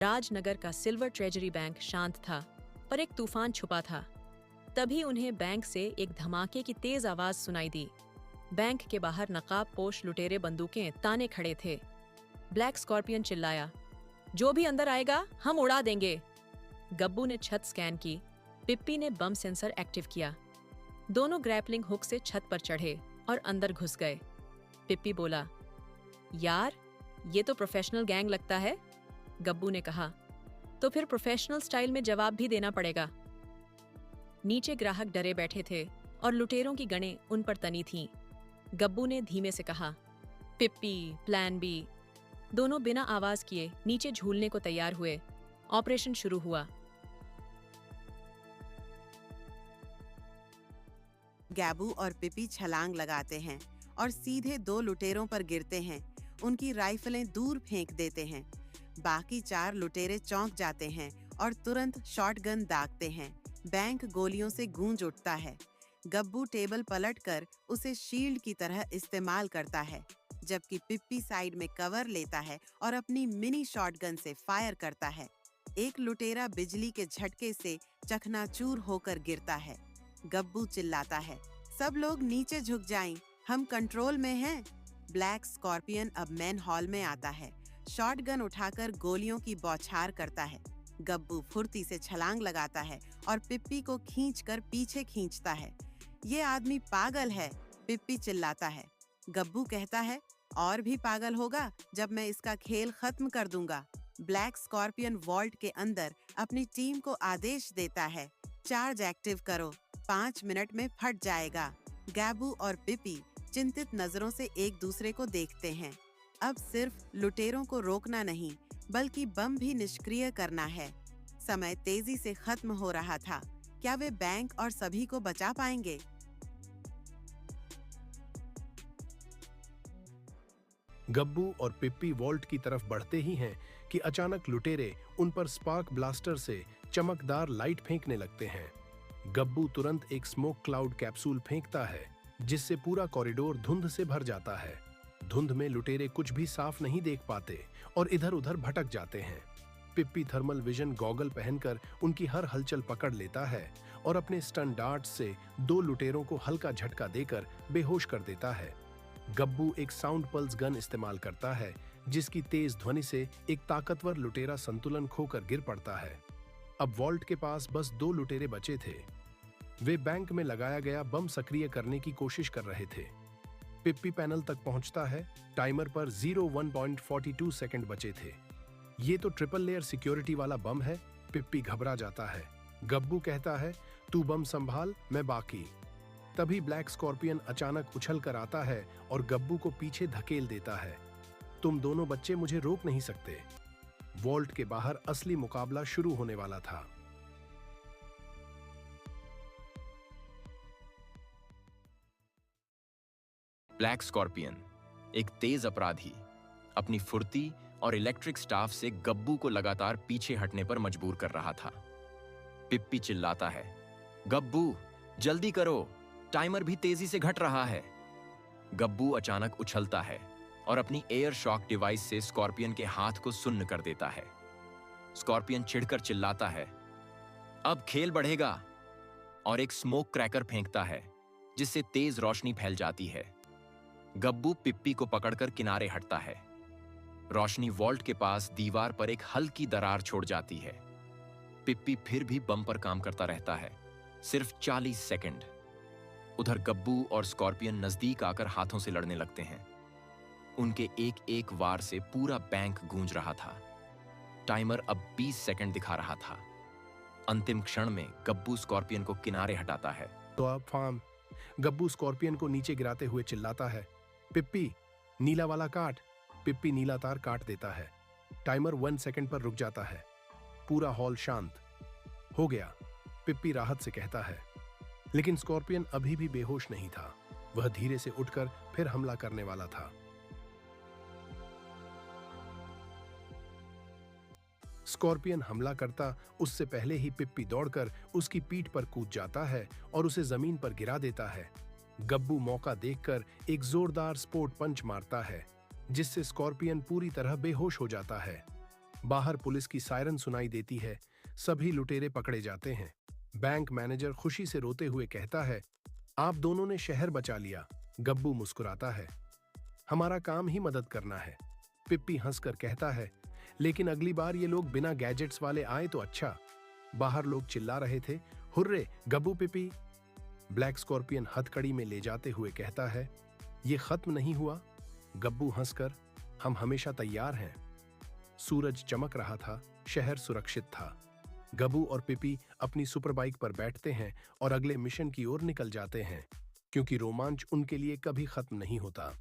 राजनगर का silver treasury bank शांत था, पर एक तूफान छुपा था। तभी उन्हें बैंक से एक धमाके की तेज आवाज सुनाई दी। बैंक के बाहर नकाबपोश लुटेरे बंदूकें ताने खड़े थे। ब्लैक स्कॉर्पियन चिल्लाया, जो भी अंदर आएगा हम उड़ा देंगे। गब्बू ने छत स्कैन की, पिप्पी ने बम सेंसर एक्टिव किया। दोनों ग्रैपलिंग हुक से छत पर चढ़े और अंदर घुस गए। पिप्पी बोला, यार ये तो प्रोफेशनल गैंग लगता है। गब्बू ने कहा, तो फिर प्रोफेशनल स्टाइल में जवाब भी देना पड़ेगा। नीचे ग्राहक डरे बैठे थे और लुटेरों की गनें उन पर तनी थीं। गब्बू ने धीमे से कहा, पिप्पी, प्लान बी। दोनों बिना आवाज किए नीचे झूलने को तैयार हुए। ऑपरेशन शुरू हुआ। गैबू और पिप्पी छलांग लगाते हैं और सीधे 2 लुटेरों पर गिरते हैं। उनकी राइफलें दूर फेंक देते हैं। बाकी 4 लुटेरे चौंक जाते हैं और तुरंत शॉटगन दागते हैं। बैंक गोलियों से गूंज उठता है। गब्बू टेबल पलटकर उसे शील्ड की तरह इस्तेमाल करता है, जबकि पिप्पी साइड में कवर लेता है और अपनी मिनी शॉटगन से फायर करता है। एक लुटेरा बिजली के झटके से चकनाचूर होकर गिरता है। गब्बू चिल्लाता है, सब लोग नीचे झुक जाएं, हम कंट्रोल में हैं। ब्लैक स्कॉर्पियन अब मैन हॉल में आता है। शॉटगन उठाकर गोलियों की बौछार करता है। गब्बू फुर्ती से छलांग लगाता है और पिप्पी को खींचकर पीछे खींचता है। ये आदमी पागल है, पिप्पी चिल्लाता है। गब्बू कहता है, और भी पागल होगा जब मैं इसका खेल खत्म कर दूंगा। ब्लैक स्कॉर्पियन वॉल्ट के अंदर अपनी टीम को आदेश देता है, चार्ज एक्टिव करो, 5 मिनट में फट जाएगा। गैबू और पिप्पी चिंतित नजरों से एक दूसरे को देखते हैं। अब सिर्फ लुटेरों को रोकना नहीं, बल्कि बम भी निष्क्रिय करना है। समय तेजी से खत्म हो रहा था। क्या वे बैंक और सभी को बचा पाएंगे? गब्बू और पिप्पी वॉल्ट की तरफ बढ़ते ही हैं कि अचानक लुटेरे उन पर स्पार्क ब्लास्टर से चमकदार लाइट फेंकने लगते हैं। गब्बू तुरंत एक स्मोक क्लाउड कैप्सूल फेंकता है, जिससे पूरा कॉरिडोर धुंध से भर जाता है। धुंध में लुटेरे कुछ भी साफ नहीं देख पाते और इधर-उधर भटक जाते हैं। पिप्पी थर्मल विजन गॉगल पहनकर उनकी हर हलचल पकड़ लेता है और अपने स्टन डार्ट से 2 लुटेरों को हल्का झटका देकर बेहोश कर देता है। गब्बू एक साउंड पल्स गन इस्तेमाल करता है, जिसकी तेज ध्वनि से एक ताकतवर लुटेरा संतुलन खोकर गिर पड़ता है। अब वॉल्ट के पास बस 2 लुटेरे बचे थे। वे बैंक में लगाया गया बम सक्रिय करने की कोशिश कर रहे थे। पिप्पी पैनल तक पहुंचता है। टाइमर पर 01.42 सेकंड बचे थे। ये तो ट्रिपल लेयर सिक्योरिटी वाला बम है। पिप्पी घबरा जाता है। गब्बू कहता है, तू बम संभाल, मैं बाकी। तभी ब्लैक स्कॉर्पियन अचानक उछल कर आता है और गब्बू को पीछे धकेल देता है। तुम दोनों बच्चे मुझे रोक नहीं सकते। वॉल्ट के बाहर असली मुकाबला शुरू होने वाला था। ब्लैक स्कॉर्पियन, एक तेज अपराधी, अपनी फुर्ती और इलेक्ट्रिक स्टाफ से गब्बू को लगातार पीछे हटने पर मजबूर कर रहा था। पिप्पी चिल्लाता है, गब्बू जल्दी करो, टाइमर भी तेजी से घट रहा है। गब्बू अचानक उछलता है और अपनी एयर शॉक डिवाइस से स्कॉर्पियन के हाथ को सुन्न कर देता है। स्कॉर्पियन चिढ़कर चिल्लाता है, अब खेल बढ़ेगा, और एक स्मोक क्रैकर फेंकता है, जिससे तेज रोशनी फैल जाती है। गब्बू पिप्पी को पकड़कर किनारे हटता है। रोशनी वॉल्ट के पास दीवार पर एक हल्की दरार छोड़ जाती है। पिप्पी फिर भी बम पर काम करता रहता है, सिर्फ 40 सेकंड। उधर गब्बू और स्कॉर्पियन नजदीक आकर हाथों से लड़ने लगते हैं। उनके एक एक वार से पूरा बैंक गूंज रहा था। टाइमर अब 20 सेकंड दिखा रहा था। अंतिम क्षण में गब्बू स्कॉर्पियन को किनारे हटाता है। तो अब फार्म। गब्बू स्कॉर्पियन को नीचे गिराते हुए चिल्लाता है, पिप्पी नीला वाला काट। पिप्पी नीला तार काट देता है। टाइमर 1 सेकंड पर रुक जाता है। पूरा हॉल शांत हो गया, पिप्पी राहत से कहता है। लेकिन स्कॉर्पियन अभी भी बेहोश नहीं था। वह धीरे से उठकर फिर हमला करने वाला था। स्कॉर्पियन हमला करता उससे पहले ही पिप्पी दौड़कर उसकी पीठ पर कूद जाता है और उसे जमीन पर गिरा देता है। गब्बू मौका देखकर एक जोरदार स्पोर्ट पंच मारता है, जिससे स्कॉर्पियन पूरी तरह बेहोश हो जाता है। बाहर पुलिस की सायरन सुनाई देती है। सभी लुटेरे पकड़े जाते हैं। बैंक मैनेजर खुशी से रोते हुए कहता है, आप दोनों ने शहर बचा लिया। गब्बू मुस्कुराता है, हमारा काम ही मदद करना है। पिप्पी हंसकर कहता है, लेकिन अगली बार ये लोग बिना गैजेट्स वाले आए तो अच्छा। बाहर लोग चिल्ला रहे थे, हुर्रे गब्बू पिप्पी। ब्लैक स्कॉर्पियन हथकड़ी में ले जाते हुए कहता है, ये खत्म नहीं हुआ। गब्बू हंसकर, हम हमेशा तैयार हैं। सूरज चमक रहा था, शहर सुरक्षित था। गब्बू और पिप्पी अपनी सुपर बाइक पर बैठते हैं और अगले मिशन की ओर निकल जाते हैं, क्योंकि रोमांच उनके लिए कभी खत्म नहीं होता।